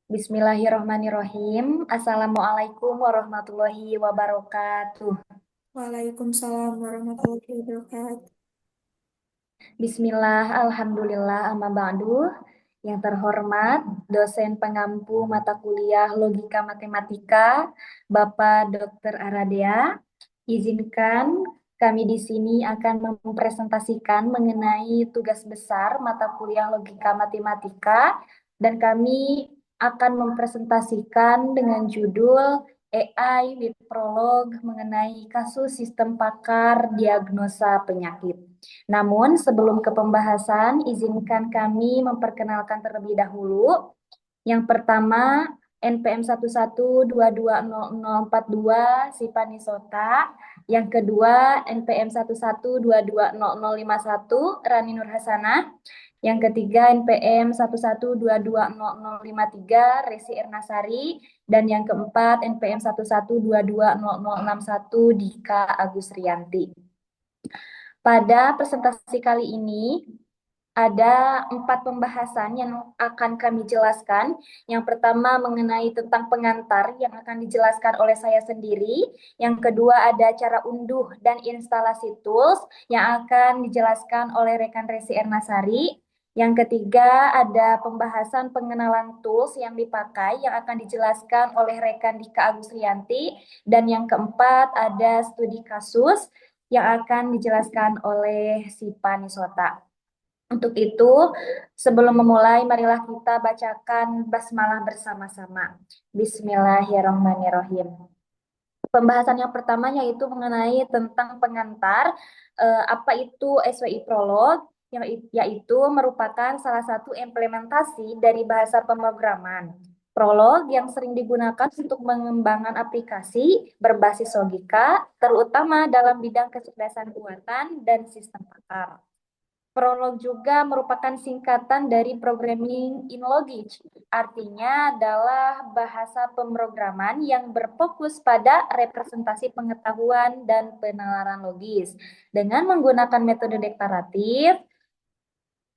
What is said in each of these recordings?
Bismillahirrahmanirrahim. Assalamualaikum warahmatullahi wabarakatuh. Waalaikumsalam warahmatullahi wabarakatuh. Bismillah, alhamdulillah, amma ba'du. Yang terhormat, dosen pengampu mata kuliah Logika Matematika, Bapak Dr. Aradea. Izinkan kami di sini akan mempresentasikan mengenai tugas besar mata kuliah Logika Matematika dan kami akan mempresentasikan dengan judul AI with Prolog mengenai kasus sistem pakar diagnosa penyakit. Namun sebelum ke pembahasan, izinkan kami memperkenalkan terlebih dahulu. Yang pertama, NPM 11220042 Sipani Sota. Yang kedua, NPM 11220051 Rani Nur Hasanah. Yang ketiga, NPM 11220053 Resi Ernasari. Dan yang keempat, NPM 11220061 Dika Agus Rianti. Pada presentasi kali ini, ada 4 pembahasan yang akan kami jelaskan. Yang pertama mengenai tentang pengantar yang akan dijelaskan oleh saya sendiri. Yang kedua ada cara unduh dan instalasi tools yang akan dijelaskan oleh rekan Resi Ernasari. Yang ketiga ada pembahasan pengenalan tools yang dipakai yang akan dijelaskan oleh rekan Dika Agus Rianti. Dan yang keempat ada studi kasus yang akan dijelaskan oleh Sipa Nisota. Untuk itu, sebelum memulai, marilah kita bacakan basmalah bersama-sama. Bismillahirrahmanirrahim. Pembahasan yang pertama yaitu mengenai tentang pengantar, apa itu SWI Prolog, yaitu merupakan salah satu implementasi dari bahasa pemrograman. Prolog yang sering digunakan untuk mengembangkan aplikasi berbasis logika, terutama dalam bidang kecerdasan buatan dan sistem pakar. Prolog juga merupakan singkatan dari Programming in Logic. Artinya adalah bahasa pemrograman yang berfokus pada representasi pengetahuan dan penalaran logis. Dengan menggunakan metode deklaratif,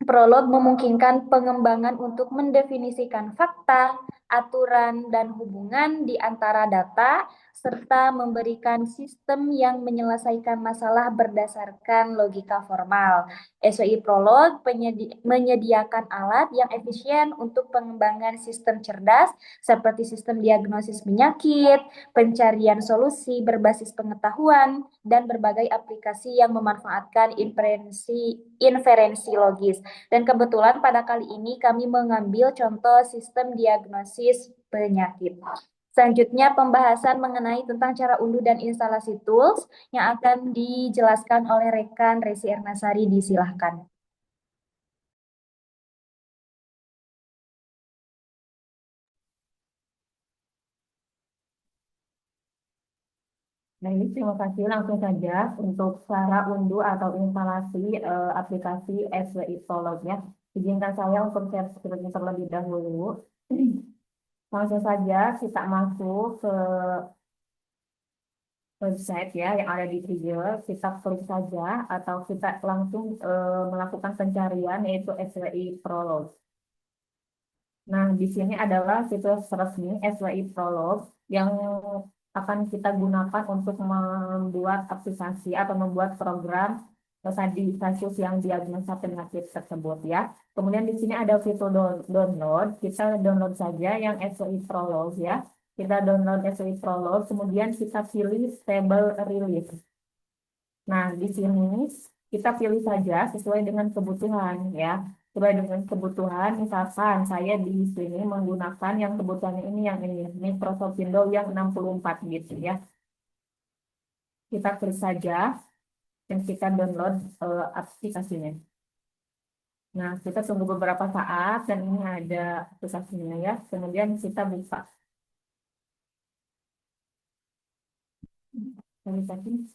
Prolog memungkinkan pengembangan untuk mendefinisikan fakta, aturan, dan hubungan di antara data, serta memberikan sistem yang menyelesaikan masalah berdasarkan logika formal. SWI Prolog menyediakan alat yang efisien untuk pengembangan sistem cerdas seperti sistem diagnosis penyakit, pencarian solusi berbasis pengetahuan, dan berbagai aplikasi yang memanfaatkan inferensi logis. Dan kebetulan pada kali ini kami mengambil contoh sistem diagnosis penyakit. Selanjutnya pembahasan mengenai tentang cara unduh dan instalasi tools yang akan dijelaskan oleh rekan Resi Ernasari. Disilahkan. Nah, ini terima kasih langsung saja untuk cara unduh atau instalasi aplikasi SWI Prolog ya. Izinkan saya untuk share screen terlebih dahulu. Langsung saja kita masuk ke website ya yang ada di Trigger. Kita klik saja atau kita langsung melakukan pencarian yaitu SWI Prolog. Nah, di sini adalah situs resmi SWI Prolog yang akan kita gunakan untuk membuat aplikasi atau membuat program di kasus yang diagnosa penyakit tersebut ya. Kemudian di sini ada fitur download. Kita download saja yang SWI Prolog ya. Kita download SWI Prolog, kemudian kita pilih stable release. Nah, di sini kita pilih saja sesuai dengan kebutuhan ya. Sesuai dengan kebutuhan, misalkan saya di sini menggunakan yang kebutuhannya ini yang ini, Microsoft Windows yang 64 gitu ya. Kita klik saja dan kita download aplikasinya. Nah, kita tunggu beberapa saat dan ini ada aplikasinya ya. Kemudian kita buka aplikasi.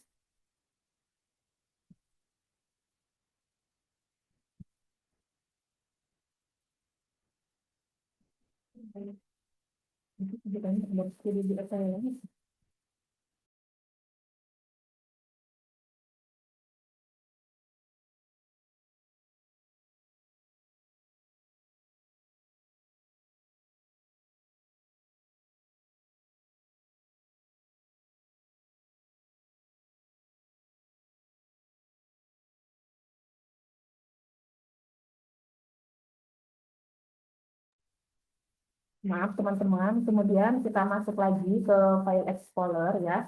Maaf teman-teman, kemudian kita masuk lagi ke file Explorer ya.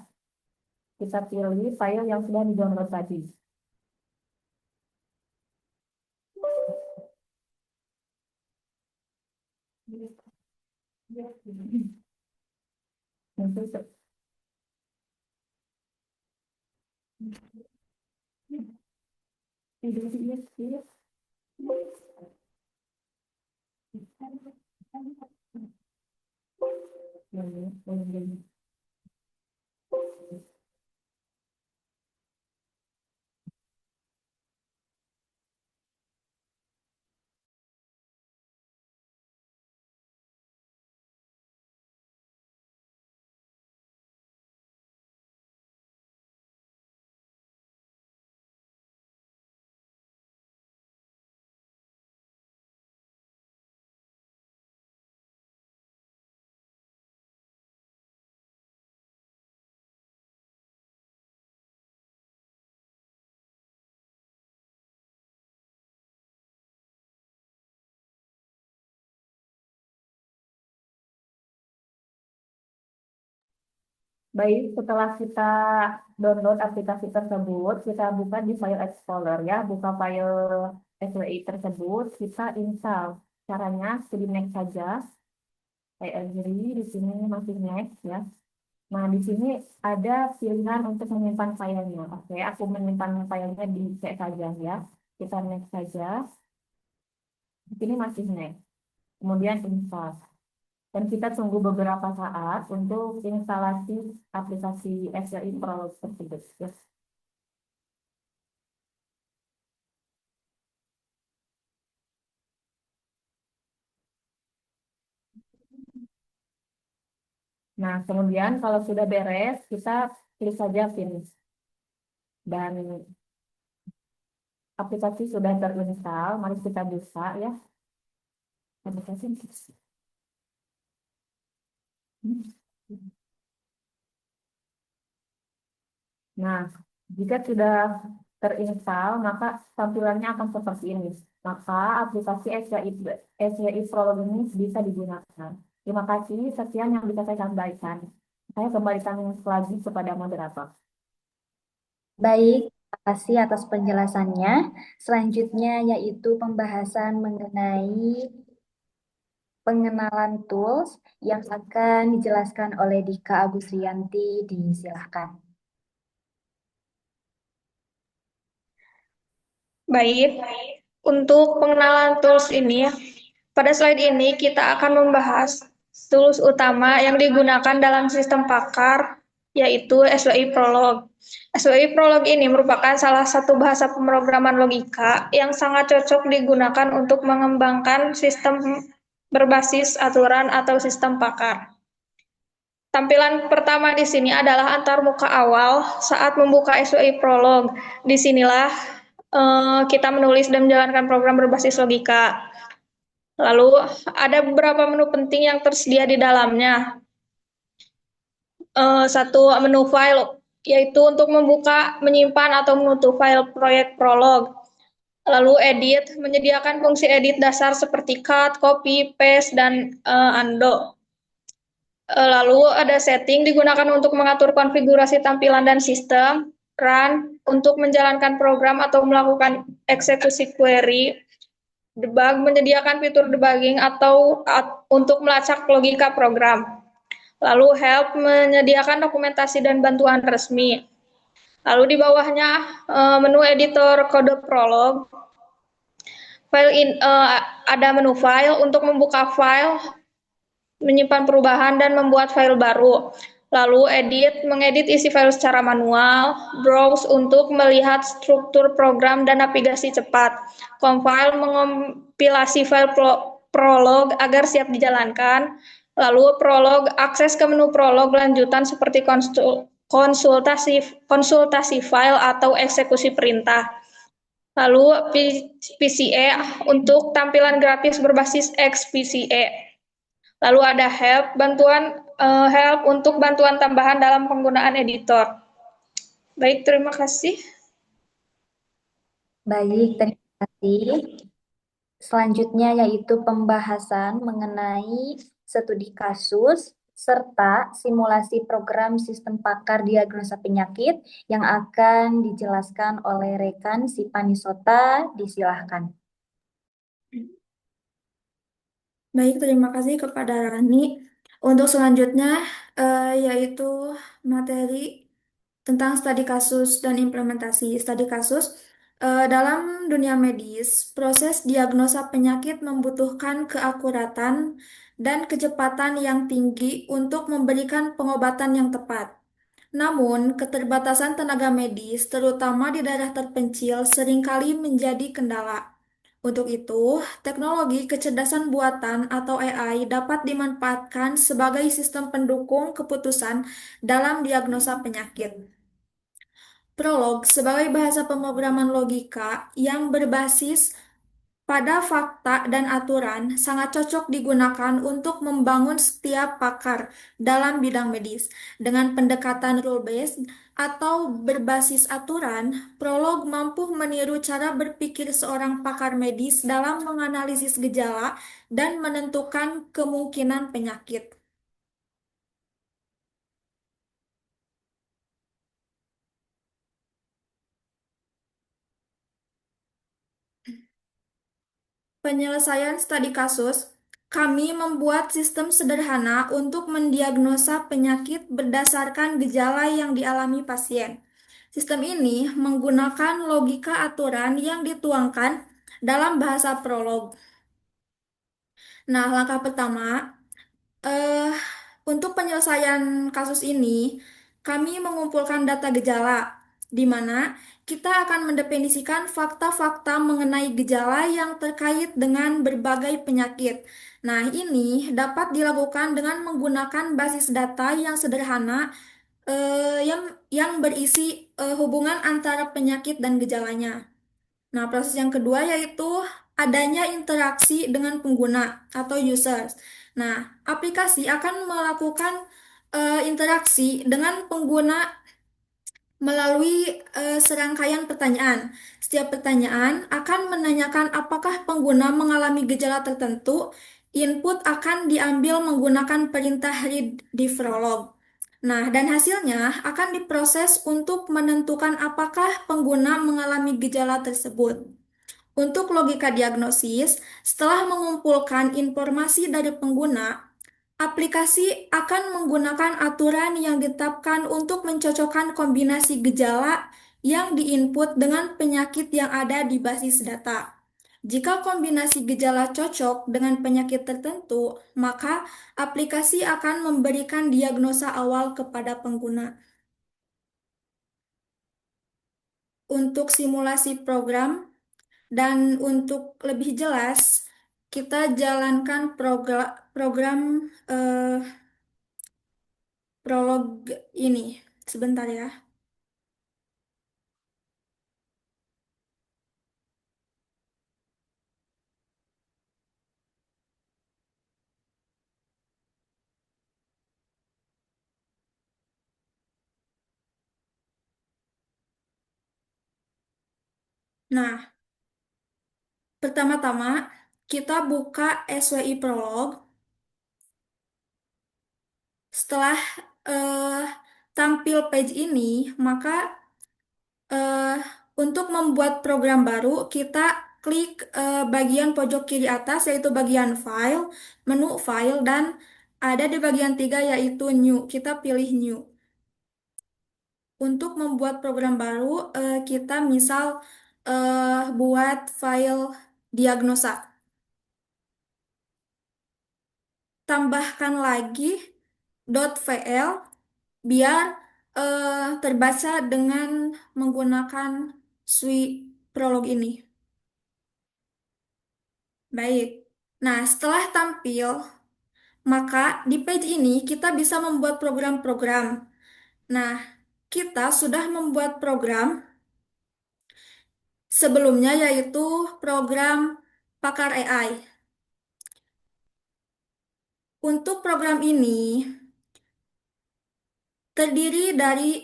Kita pilih file yang sudah di-download tadi. Untuk Baik, setelah kita download aplikasi tersebut, kita buka di file Explorer ya, buka file SWI tersebut, kita install. Caranya studi next saja. Saya agree, di sini masih next ya. Nah, di sini ada pilihan untuk menyimpan filenya. Oke, aku menyimpan filenya di C saja ya. Kita next saja. Di sini masih next. Kemudian install. Dan kita tunggu beberapa saat untuk instalasi aplikasi SRI Prolog tersebut. Ya. Nah, kemudian kalau sudah beres, kita klik saja finish. Dan aplikasi sudah terinstall. Mari kita buka ya. Aplikasi. Nah, jika sudah terinstall, maka tampilannya akan seperti ini. Maka aplikasi SWI Prolog ini bisa digunakan. Terima kasih, sekian yang bisa saya sampaikan. Saya kembalikan lagi kepada moderator. Baik, terima kasih atas penjelasannya. Selanjutnya yaitu pembahasan mengenai pengenalan tools yang akan dijelaskan oleh Dika Agusrianti. Disilahkan. Baik, untuk pengenalan tools ini, pada slide ini kita akan membahas tools utama yang digunakan dalam sistem Pakar, yaitu SWI Prolog. SWI Prolog ini merupakan salah satu bahasa pemrograman logika yang sangat cocok digunakan untuk mengembangkan sistem berbasis aturan atau sistem Pakar. Tampilan pertama di sini adalah antarmuka awal saat membuka SWI Prolog. Disinilah kita menulis dan menjalankan program berbasis logika. Lalu ada beberapa menu penting yang tersedia di dalamnya. Satu menu file, yaitu untuk membuka, menyimpan, atau menutup file proyek Prolog. Lalu edit, menyediakan fungsi edit dasar seperti cut, copy, paste, dan undo. Lalu ada setting, digunakan untuk mengatur konfigurasi tampilan dan sistem. Run, untuk menjalankan program atau melakukan eksekusi query. Debug, menyediakan fitur debugging atau untuk melacak logika program. Lalu help, menyediakan dokumentasi dan bantuan resmi. Lalu di bawahnya menu editor kode Prolog. Ada menu file untuk membuka file, menyimpan perubahan dan membuat file baru. Lalu edit, mengedit isi file secara manual. Browse untuk melihat struktur program dan navigasi cepat. Compile, mengompilasi file Prolog agar siap dijalankan. Lalu Prolog, akses ke menu Prolog lanjutan seperti konsultasi file atau eksekusi perintah. Lalu PCE untuk tampilan grafis berbasis XPCE. Lalu ada help, help untuk bantuan tambahan dalam penggunaan editor. Baik, terima kasih. Baik, terima kasih. Selanjutnya yaitu pembahasan mengenai studi kasus, serta simulasi program sistem pakar diagnosa penyakit yang akan dijelaskan oleh rekan Sipanisota. Disilahkan. Baik, terima kasih kepada Rani. Untuk selanjutnya, yaitu materi tentang studi kasus dan implementasi studi kasus. Dalam dunia medis, proses diagnosa penyakit membutuhkan keakuratan dan kecepatan yang tinggi untuk memberikan pengobatan yang tepat. Namun, keterbatasan tenaga medis, terutama di daerah terpencil, seringkali menjadi kendala. Untuk itu, teknologi kecerdasan buatan atau AI dapat dimanfaatkan sebagai sistem pendukung keputusan dalam diagnosa penyakit. Prolog sebagai bahasa pemrograman logika yang berbasis pada fakta dan aturan sangat cocok digunakan untuk membangun setiap pakar dalam bidang medis. Dengan pendekatan rule-based atau berbasis aturan, Prolog mampu meniru cara berpikir seorang pakar medis dalam menganalisis gejala dan menentukan kemungkinan penyakit. Penyelesaian studi kasus, kami membuat sistem sederhana untuk mendiagnosa penyakit berdasarkan gejala yang dialami pasien. Sistem ini menggunakan logika aturan yang dituangkan dalam bahasa prolog. Nah, langkah pertama, eh, untuk penyelesaian kasus ini, kami mengumpulkan data gejala, di mana kita akan mendefinisikan fakta-fakta mengenai gejala yang terkait dengan berbagai penyakit. Nah, ini dapat dilakukan dengan menggunakan basis data yang sederhana, yang berisi hubungan antara penyakit dan gejalanya. Nah, proses yang kedua yaitu adanya interaksi dengan pengguna atau users. Nah, aplikasi akan melakukan interaksi dengan pengguna melalui serangkaian pertanyaan. Setiap pertanyaan akan menanyakan apakah pengguna mengalami gejala tertentu. Input akan diambil menggunakan perintah read di Prolog. Nah, dan hasilnya akan diproses untuk menentukan apakah pengguna mengalami gejala tersebut. Untuk logika diagnosis, setelah mengumpulkan informasi dari pengguna, aplikasi akan menggunakan aturan yang ditetapkan untuk mencocokkan kombinasi gejala yang diinput dengan penyakit yang ada di basis data. Jika kombinasi gejala cocok dengan penyakit tertentu, maka aplikasi akan memberikan diagnosa awal kepada pengguna. Untuk simulasi program dan untuk lebih jelas, kita jalankan program prolog ini. Sebentar ya. Nah, pertama-tama kita buka SWI Prolog. Setelah eh, tampil page ini, maka eh, untuk membuat program baru, kita klik bagian pojok kiri atas, yaitu bagian File, menu File, dan ada di bagian 3 yaitu New. Kita pilih New. Untuk membuat program baru, kita misal buat file diagnosa. Tambahkan lagi .vl biar terbaca dengan menggunakan SWI Prolog ini. Baik. Nah, setelah tampil, maka di page ini kita bisa membuat program-program. Nah, kita sudah membuat program sebelumnya yaitu program Pakar AI. Untuk program ini terdiri dari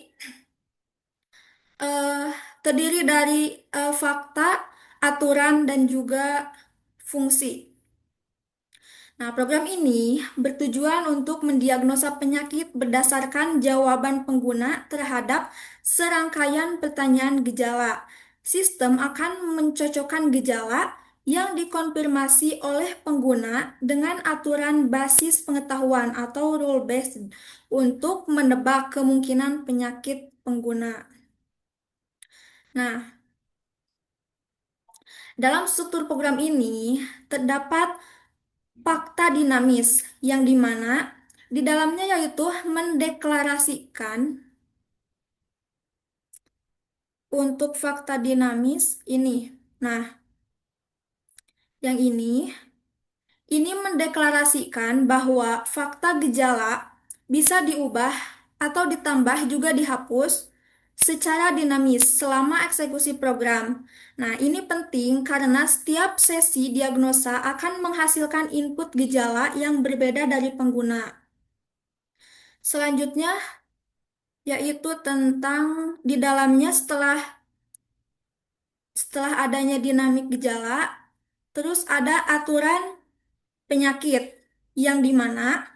eh, fakta, aturan, dan juga fungsi. Nah, program ini bertujuan untuk mendiagnosa penyakit berdasarkan jawaban pengguna terhadap serangkaian pertanyaan gejala. Sistem akan mencocokkan gejala yang dikonfirmasi oleh pengguna dengan aturan basis pengetahuan atau rule-based untuk menebak kemungkinan penyakit pengguna. Nah, dalam struktur program ini terdapat fakta dinamis yang dimana di dalamnya yaitu mendeklarasikan untuk fakta dinamis ini. Nah, yang ini mendeklarasikan bahwa fakta gejala bisa diubah atau ditambah juga dihapus secara dinamis selama eksekusi program. Nah, ini penting karena setiap sesi diagnosa akan menghasilkan input gejala yang berbeda dari pengguna. Selanjutnya, yaitu tentang di dalamnya setelah adanya dinamik gejala, terus ada aturan penyakit yang dimana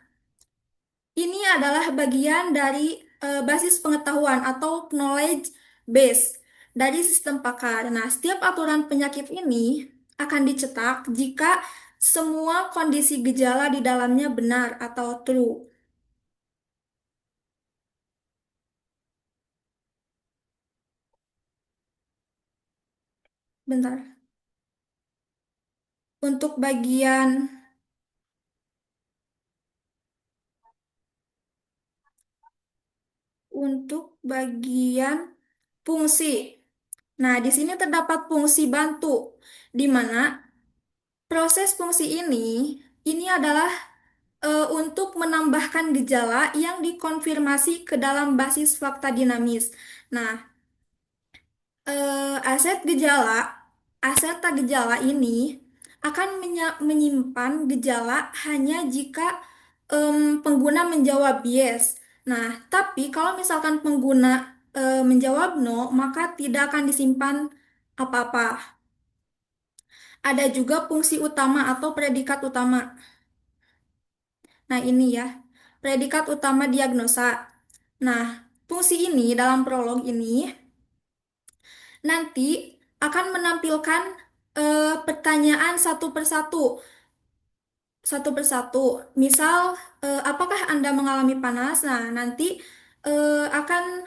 ini adalah bagian dari basis pengetahuan atau knowledge base dari sistem pakar. Nah, setiap aturan penyakit ini akan dicetak jika semua kondisi gejala di dalamnya benar atau true. Bentar. Untuk bagian fungsi. Nah, di sini terdapat fungsi bantu, di mana proses fungsi ini adalah untuk menambahkan gejala yang dikonfirmasi ke dalam basis fakta dinamis. Nah, aset gejala ini akan menyimpan gejala hanya jika pengguna menjawab yes. Nah, tapi kalau misalkan pengguna menjawab no, maka tidak akan disimpan apa-apa. Ada juga fungsi utama atau predikat utama. Nah, ini ya, predikat utama diagnosa. Nah, fungsi ini dalam prolog ini nanti akan menampilkan pertanyaan satu persatu, satu persatu. Misal, apakah Anda mengalami panas? Nah, nanti akan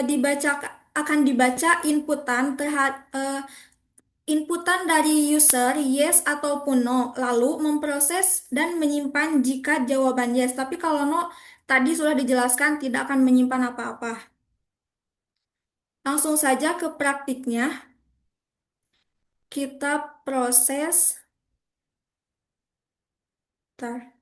dibaca inputan dari user yes ataupun no, lalu memproses dan menyimpan jika jawaban yes. Tapi kalau no, tadi sudah dijelaskan tidak akan menyimpan apa-apa. Langsung saja ke praktiknya. Kita proses. Bentar.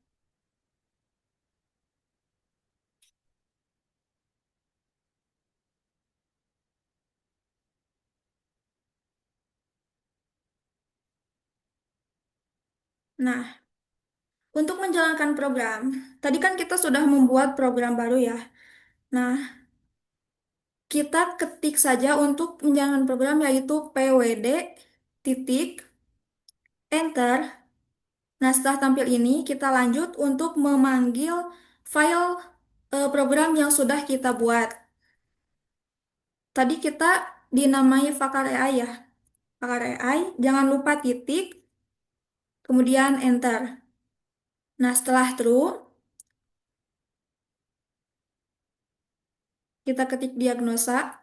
Nah, untuk menjalankan program, tadi kan kita sudah membuat program baru ya. Nah, kita ketik saja untuk menjalankan program yaitu pwd titik enter. Nah, setelah tampil ini, kita lanjut untuk memanggil file program yang sudah kita buat. Tadi kita dinamai Vakar AI ya. Vakar AI, jangan lupa titik, kemudian enter. Nah, setelah true, kita ketik diagnosa.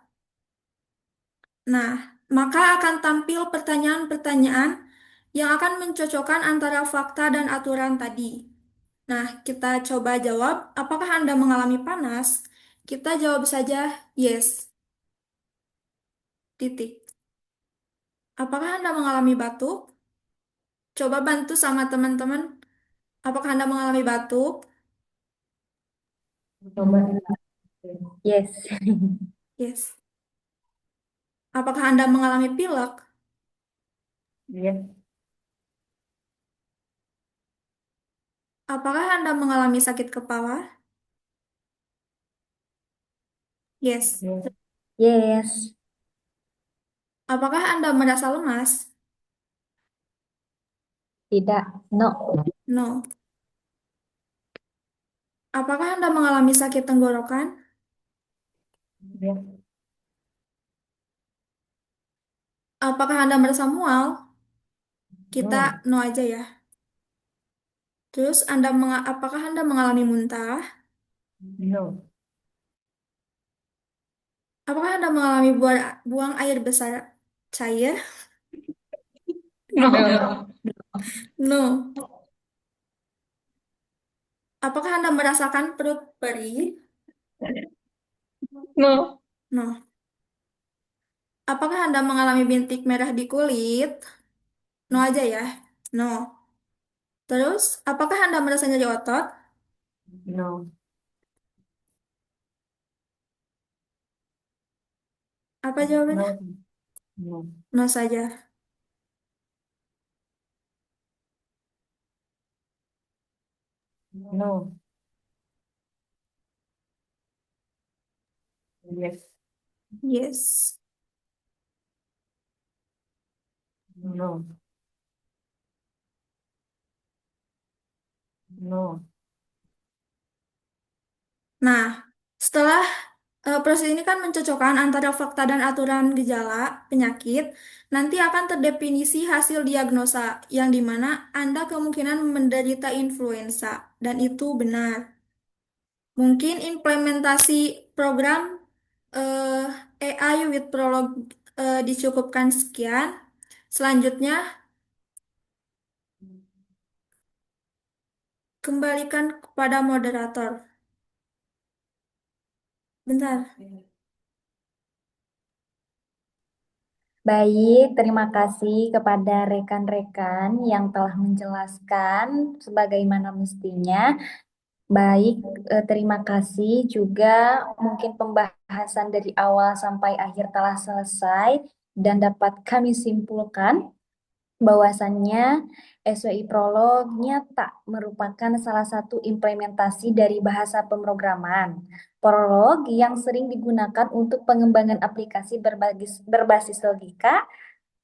Nah, maka akan tampil pertanyaan-pertanyaan yang akan mencocokkan antara fakta dan aturan tadi. Nah, kita coba jawab, apakah Anda mengalami panas? Kita jawab saja yes, titik. Apakah Anda mengalami batuk? Coba bantu sama teman-teman. Apakah Anda mengalami batuk? Coba. Yes. Yes. Apakah Anda mengalami pilek? Yes. Apakah Anda mengalami sakit kepala? Yes. Yes. Yes. Apakah Anda merasa lemas? Tidak. No. No. Apakah Anda mengalami sakit tenggorokan? Yes. Apakah Anda merasa mual? Kita No. no aja ya. Terus apakah Anda mengalami muntah? No. Apakah Anda mengalami buang air besar cair? No, No. No. Apakah Anda merasakan perut perih? no, No. Apakah Anda mengalami bintik merah di kulit? No aja ya. No. Terus, apakah Anda merasa nyeri otot? No. Apa jawabannya? No. No. No saja. No. Yes. Yes. No. No. Nah, setelah proses ini kan mencocokkan antara fakta dan aturan gejala penyakit, nanti akan terdefinisi hasil diagnosa yang dimana Anda kemungkinan menderita influenza, dan itu benar. Mungkin implementasi program eh, AI with Prolog dicukupkan sekian. Selanjutnya, kembalikan kepada moderator. Bentar. Baik, terima kasih kepada rekan-rekan yang telah menjelaskan sebagaimana mestinya. Baik, terima kasih juga mungkin pembahasan dari awal sampai akhir telah selesai dan dapat kami simpulkan bahwasannya SWI Prolog nyata merupakan salah satu implementasi dari bahasa pemrograman. Prolog yang sering digunakan untuk pengembangan aplikasi berbasis logika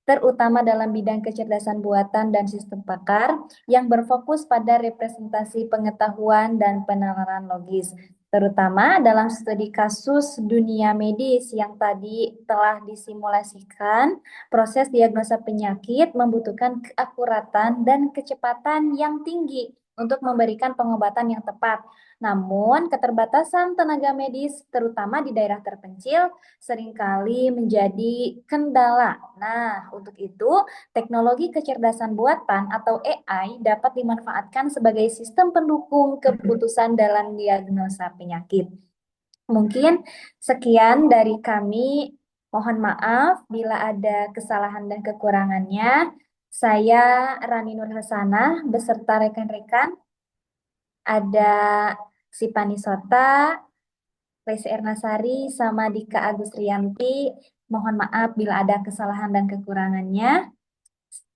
terutama dalam bidang kecerdasan buatan dan sistem pakar yang berfokus pada representasi pengetahuan dan penalaran logis, terutama dalam studi kasus dunia medis yang tadi telah disimulasikan. Proses diagnosa penyakit membutuhkan keakuratan dan kecepatan yang tinggi untuk memberikan pengobatan yang tepat. Namun, keterbatasan tenaga medis, terutama di daerah terpencil, seringkali menjadi kendala. Nah, untuk itu, teknologi kecerdasan buatan atau AI dapat dimanfaatkan sebagai sistem pendukung keputusan dalam diagnosa penyakit. Mungkin sekian dari kami. Mohon maaf bila ada kesalahan dan kekurangannya. Saya Rani Nur Hasanah beserta rekan-rekan ada Sipani Sota, Resi Ernasari, sama Dika Agustrianti. Mohon maaf bila ada kesalahan dan kekurangannya.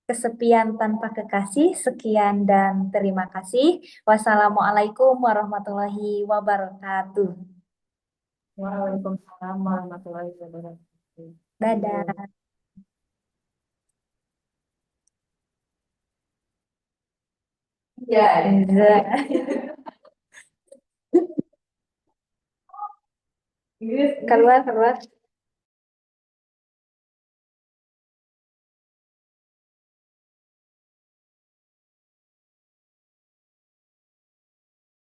Kesepian tanpa kekasih, sekian dan terima kasih. Wassalamualaikum warahmatullahi wabarakatuh. Waalaikumsalam warahmatullahi wabarakatuh. Dadah. Ya. Keluar, keluar.